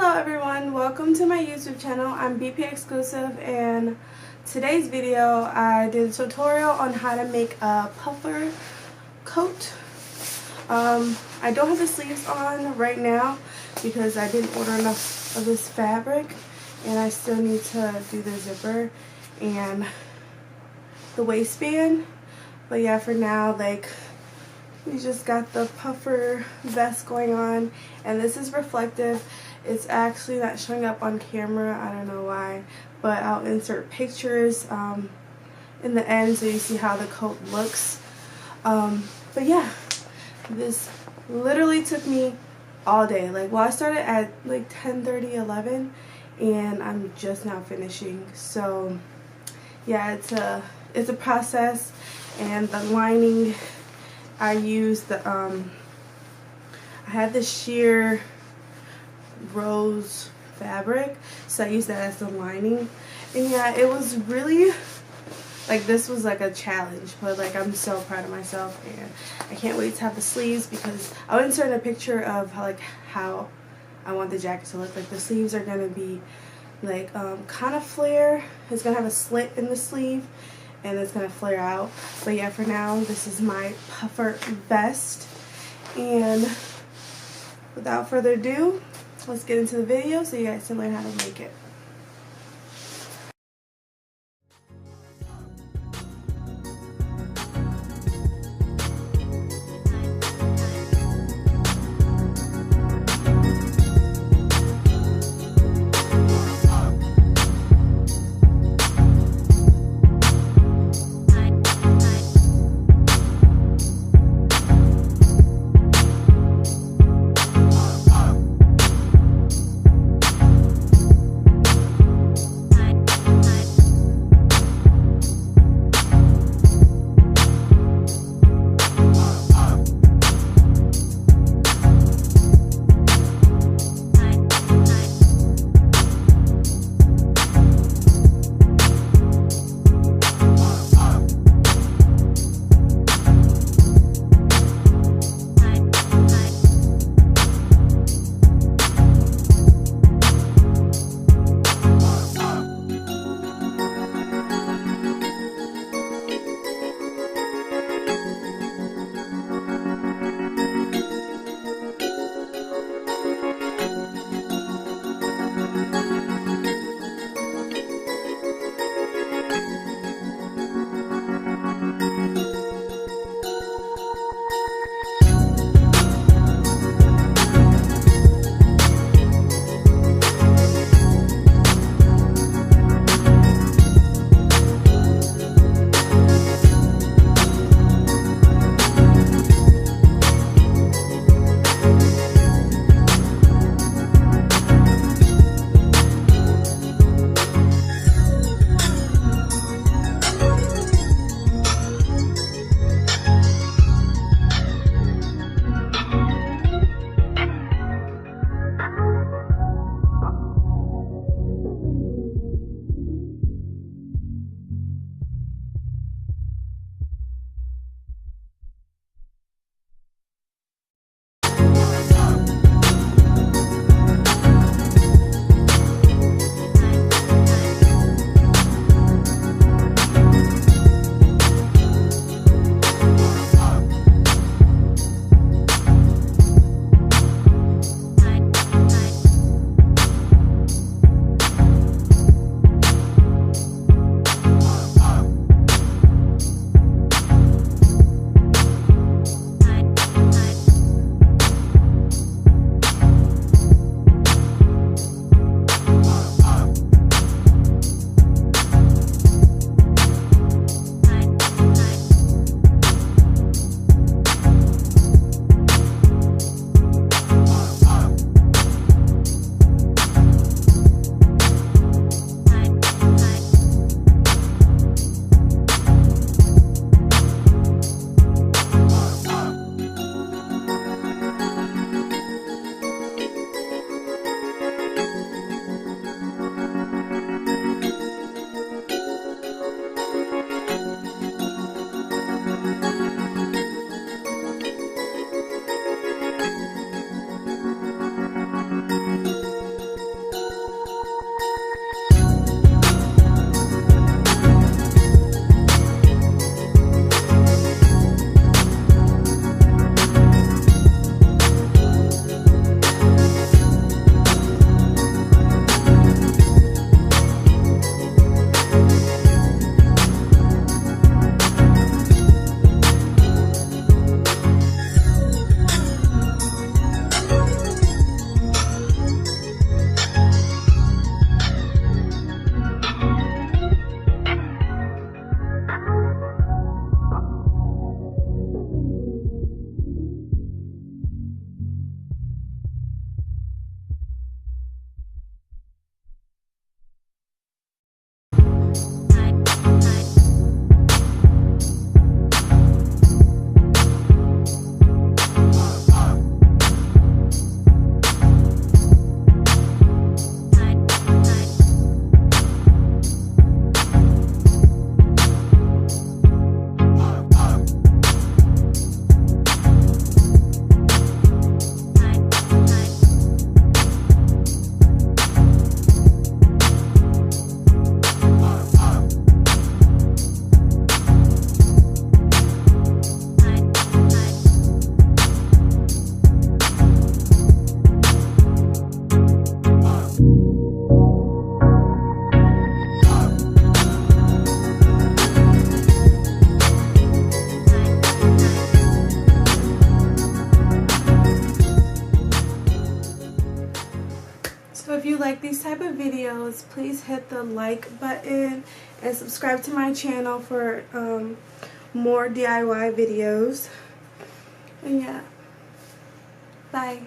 Hello everyone, welcome to my YouTube channel. I'm bpxxclusive, and today's video I did a tutorial on how to make a puffer coat. I don't have the sleeves on right now because I didn't order enough of this fabric, and I still need to do the zipper and the waistband. But yeah, for now, like, we just got the puffer vest going on, and this is reflective. It's actually not showing up on camera, I don't know why, but I'll insert pictures in the end so you see how the coat looks. But yeah, this literally took me all day. Like, well, I started at like 10:30, 11, and I'm just now finishing. So yeah, it's a process. And the lining, I used the I had the sheer rose fabric, so I used that as the lining. And yeah, it was really, like, this was like a challenge, but like, I'm so proud of myself, and I can't wait to have the sleeves, because I'll insert a picture of how I want the jacket to look. Like, the sleeves are gonna be like kind of flare. It's gonna have a slit in the sleeve and it's gonna flare out. But yeah, for now, this is my puffer vest, and without further ado, let's get into the video so you guys can learn how to make it. So if you like these type of videos, please hit the like button and subscribe to my channel for more DIY videos. And yeah, bye.